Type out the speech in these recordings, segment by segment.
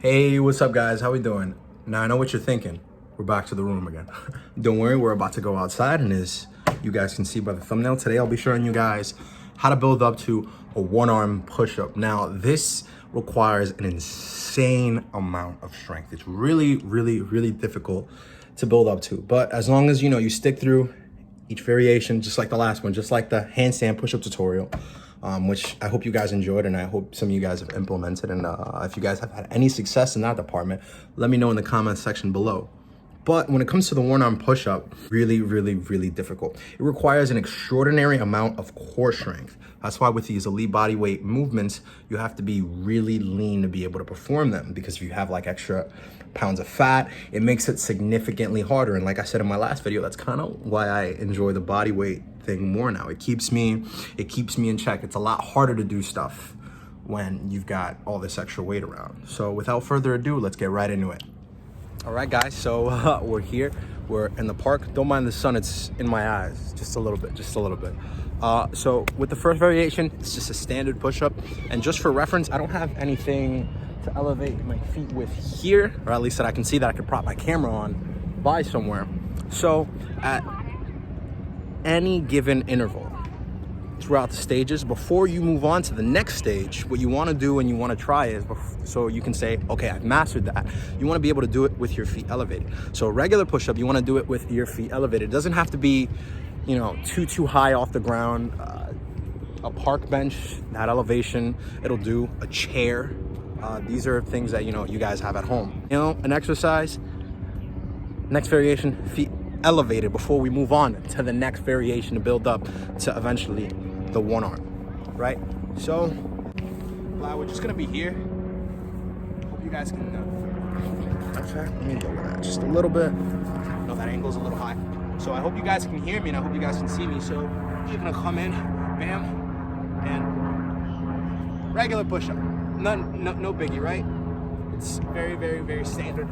Hey, what's up guys? How we doing? Now I know what you're thinking. We're back to the room again. Don't worry, we're about to go outside, and as you guys can see by the thumbnail, today I'll be showing you guys how to build up to a one-arm push-up. Now, this requires an insane amount of strength. It's really, really difficult to build up to. But as long as you stick through each variation, just like the last one, just like the handstand push-up tutorial, which I hope you guys enjoyed, and I hope some of you guys have implemented. And if you guys have had any success in that department, let me know in the comments section below. But when it comes to the one-arm push-up, really difficult. It requires an extraordinary amount of core strength. That's why with these elite body weight movements, you have to be really lean to be able to perform them, because if you have like extra pounds of fat, it makes it significantly harder. And like I said in my last video, that's kind of why I enjoy the body weight thing more now. It keeps me in check. It's a lot harder to do stuff when you've got all this extra weight around. So without further ado, let's get right into it. All right, guys, so we're here. We're in the park. Don't mind the sun, it's in my eyes, just a little bit. So with the first variation, it's just a standard push-up. And just for reference, I don't have anything to elevate my feet with here, or at least that I can see that I could prop my camera on by somewhere. So at any given interval throughout the stages, before you move on to the next stage, what you want to do and you want to try is, so you can say, okay, I've mastered that, you want to be able to do it with your feet elevated. So a regular push-up, you want to do it with your feet elevated. It doesn't have to be too high off the ground. A park bench, that elevation, it'll do. A chair, these are things that you guys have at home. An exercise, next variation, feet elevated before we move on to the next variation to build up to eventually the one arm, right? So we're just gonna be here. Hope you guys can in fact, let me lower that just a little bit. No, that angle's a little high. So I hope you guys can hear me, and I hope you guys can see me. So you're gonna come in, bam, and regular push-up. No biggie, right? It's very standard,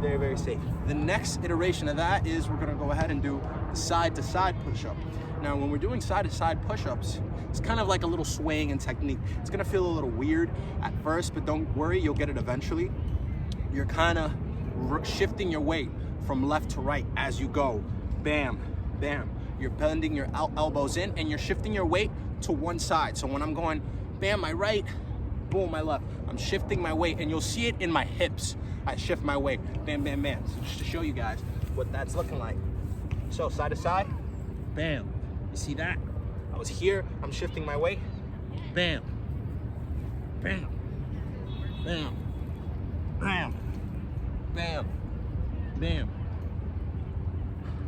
very safe. The next iteration of that is we're gonna go ahead and do side-to-side push-up. Now, when we're doing side-to-side push-ups, it's kind of like a little swaying in technique. It's gonna feel a little weird at first, but don't worry, you'll get it eventually. You're kind of shifting your weight from left to right as you go. Bam, bam. You're bending your elbows in, and you're shifting your weight to one side. So when I'm going, bam, my right, boom, my left, I'm shifting my weight, and you'll see it in my hips. I shift my weight, bam, bam, bam. So just to show you guys what that's looking like. So side to side, bam. You see that? I was here, I'm shifting my weight, bam, bam, bam, bam, bam, bam.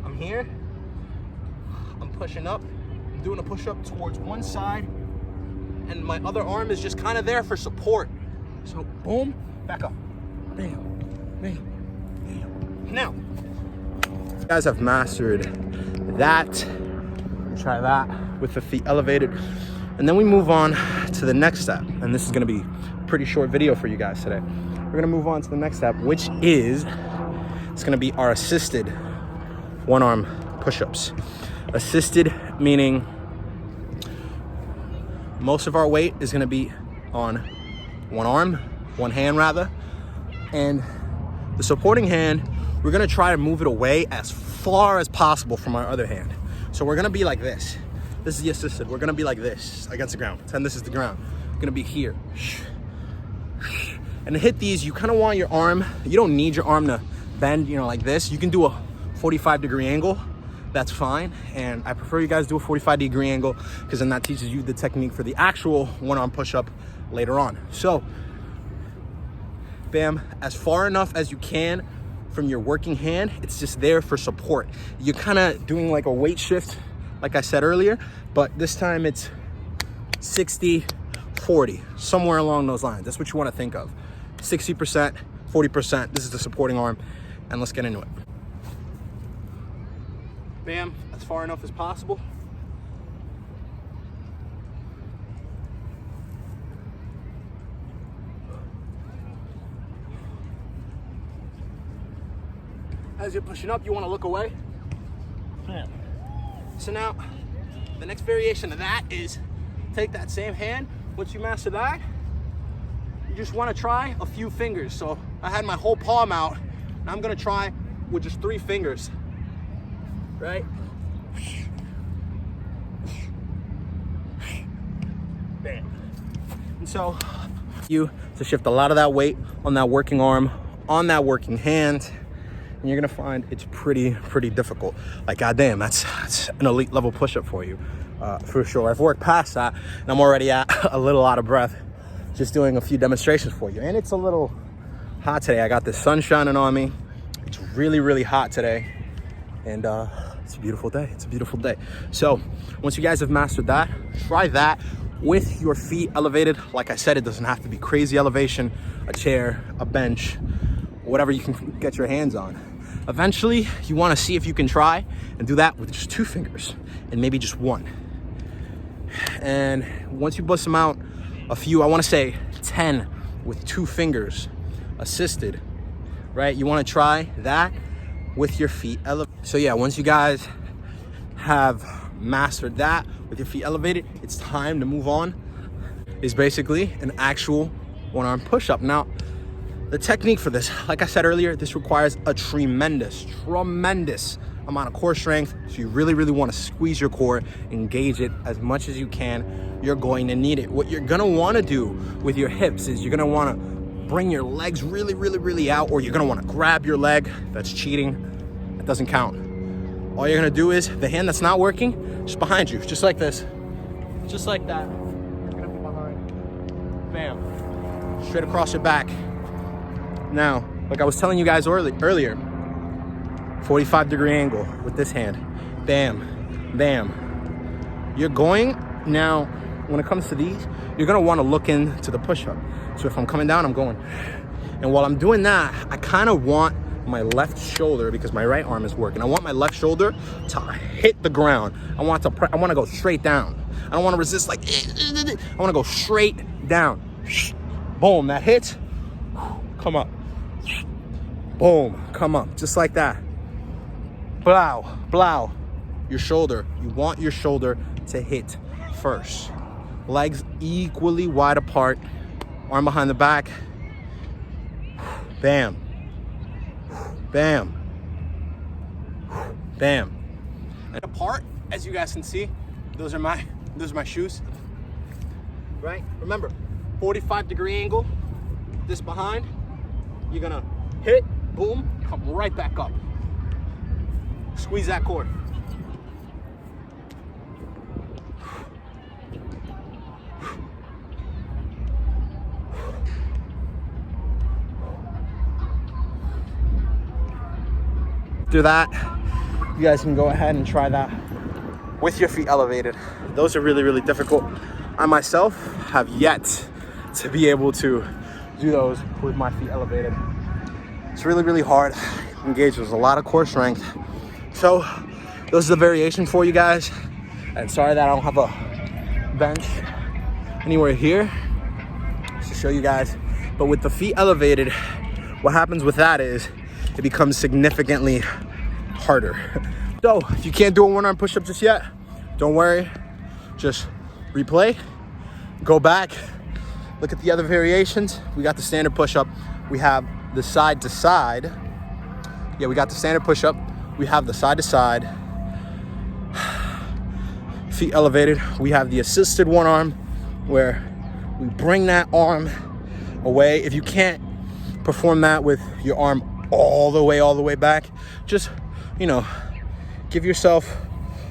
I'm here, I'm pushing up, I'm doing a push-up towards one side, and my other arm is just kind of there for support. So boom, back up, bam, bam, bam. Now, you guys have mastered that. Try that with the feet elevated, and then we move on to the next step. And this is going to be a pretty short video for you guys today. We're going to move on to the next step, which is it's going to be our assisted one-arm push-ups. Assisted meaning most of our weight is going to be on one arm, one hand rather, and the supporting hand, we're going to try to move it away as far as possible from our other hand. So we're gonna be like this. This is the assisted. We're gonna be like this against the ground. Pretend this is the ground. We're gonna be here. And to hit these, you kind of want your arm, you don't need your arm to bend, like this. You can do a 45-degree angle. That's fine. And I prefer you guys do a 45-degree angle, because then that teaches you the technique for the actual one-arm push-up later on. So, bam, as far enough as you can from your working hand, it's just there for support. You're kind of doing like a weight shift, like I said earlier, but this time it's 60-40, somewhere along those lines. That's what you want to think of. 60%, 40%, this is the supporting arm, and let's get into it. Bam, as far enough as possible. As you're pushing up, you want to look away. So now, the next variation of that is take that same hand. Once you master that, you just want to try a few fingers. So I had my whole palm out, and I'm gonna try with just 3 fingers, right? Bam. And so you to shift a lot of that weight on that working arm, on that working hand, and you're gonna find it's pretty difficult. Like, goddamn, that's an elite level push-up for you, for sure. I've worked past that, and I'm already at a little out of breath just doing a few demonstrations for you. And it's a little hot today. I got the sun shining on me. It's really hot today, and it's a beautiful day. It's a beautiful day. So once you guys have mastered that, try that with your feet elevated. Like I said, it doesn't have to be crazy elevation, a chair, a bench, whatever you can get your hands on. Eventually, you want to see if you can try and do that with just 2 fingers and maybe just 1. And once you bust them out, a few, I want to say 10 with 2 fingers assisted, right? You want to try that with your feet elevated. So yeah, once you guys have mastered that with your feet elevated, it's time to move on. Is basically an actual 1-arm push-up. Now, the technique for this, like I said earlier, this requires a tremendous amount of core strength. So you really want to squeeze your core, engage it as much as you can. You're going to need it. What you're gonna want to do with your hips is you're gonna want to bring your legs really out, or you're gonna want to grab your leg. That's cheating. That doesn't count. All you're gonna do is the hand that's not working, just behind you, just like this, just like that. You're gonna be behind. Bam. Straight across your back. Now, like I was telling you guys earlier, 45-degree angle with this hand. Bam, bam. You're going, now, when it comes to these, you're gonna wanna look into the push-up. So if I'm coming down, I'm going. And while I'm doing that, I kinda want my left shoulder, because my right arm is working, I want my left shoulder to hit the ground. I want to go straight down. I don't wanna resist like, I wanna go straight down. Boom, that hits, come up. Boom, come up, just like that. Blow, your shoulder. You want your shoulder to hit first. Legs equally wide apart, arm behind the back. Bam, bam, bam. And apart, as you guys can see, those are my shoes, right? Remember, 45-degree angle, this behind, you're gonna hit, boom, come right back up. Squeeze that core. After that, you guys can go ahead and try that with your feet elevated. Those are really difficult. I myself have yet to be able to do those with my feet elevated. It's really hard. Engage with a lot of core strength. So those are the variation for you guys. And sorry that I don't have a bench anywhere here to show you guys. But with the feet elevated, what happens with that is it becomes significantly harder. So if you can't do a 1-arm push-up just yet, don't worry. Just replay, go back, look at the other variations. We got the standard push-up. We have the side to side. Yeah, we got the standard push-up. We have the side to side. Feet elevated. We have the assisted 1-arm where we bring that arm away. If you can't perform that with your arm all the way back, just, you know, give yourself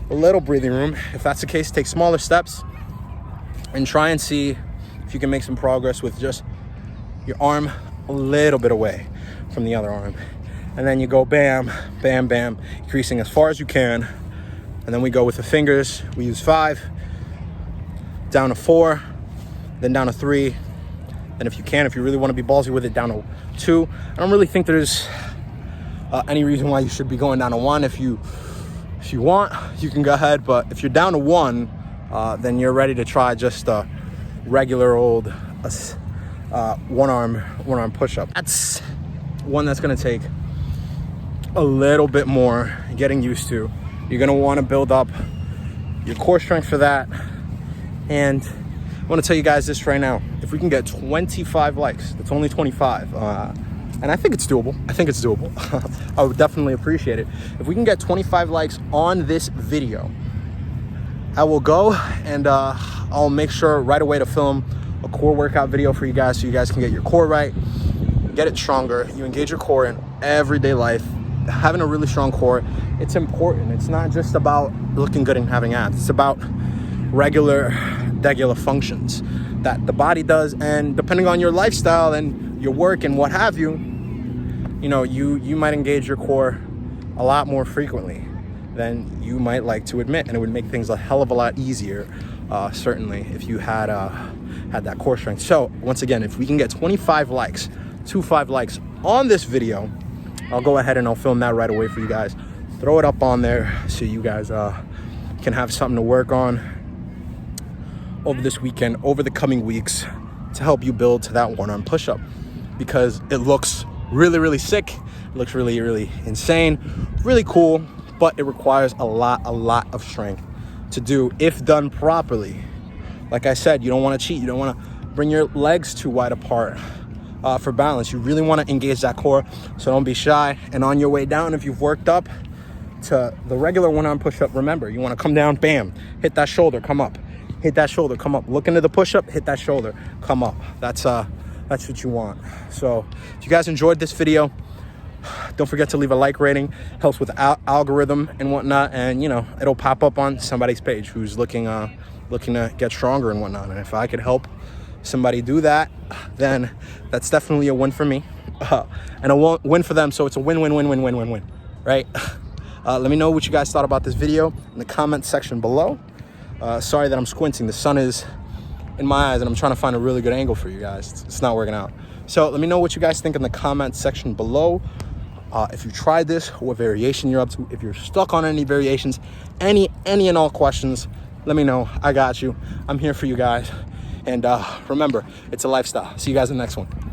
a little breathing room. If that's the case, take smaller steps and try and see if you can make some progress with just your arm a little bit away from the other arm. And then you go bam, bam, bam, increasing as far as you can. And then we go with the fingers. We use 5, down to 4, then down to 3. And if you really want to be ballsy with it, down to 2. I don't really think there's any reason why you should be going down to 1. If you want, you can go ahead. But if you're down to 1, then you're ready to try just a regular old 1-arm push-up. That's one that's going to take a little bit more getting used to. You're going to want to build up your core strength for that. And want to tell you guys this right now. If we can get 25 likes, that's only 25. And I think it's doable. I would definitely appreciate it. If we can get 25 likes on this video, I will go and I'll make sure right away to film a core workout video for you guys so you guys can get your core right, get it stronger. You engage your core in everyday life. Having a really strong core, it's important. It's not just about looking good and having abs. It's about regular functions that the body does, and depending on your lifestyle and your work and what have you, you know, you might engage your core a lot more frequently than you might like to admit, and it would make things a hell of a lot easier, certainly, if you had that core strength. So once again, if we can get 25 likes on this video, I'll go ahead and I'll film that right away for you guys, throw it up on there so you guys can have something to work on over this weekend, over the coming weeks, to help you build to that one-arm push-up, because it looks really sick. It looks really insane, really cool, but it requires a lot of strength to do if done properly. Like I said, you don't want to cheat. You don't want to bring your legs too wide apart for balance. You really want to engage that core, so don't be shy. And on your way down, if you've worked up to the regular one-arm push-up, remember, you want to come down, bam, hit that shoulder, come up. Hit that shoulder, come up. Look into the push-up, hit that shoulder, come up. That's what you want. So if you guys enjoyed this video, don't forget to leave a like rating. Helps with algorithm and whatnot, and you know, it'll pop up on somebody's page who's looking to get stronger and whatnot. And if I could help somebody do that, then that's definitely a win for me, and a win for them. So it's a win, right? Let me know what you guys thought about this video in the comment section below. Sorry that I'm squinting. The sun is in my eyes and I'm trying to find a really good angle for you guys. It's not working out. So let me know what you guys think in the comment section below. If you tried this, what variation you're up to. If you're stuck on any variations, any and all questions, let me know. I got you. I'm here for you guys. And remember, it's a lifestyle. See you guys in the next one.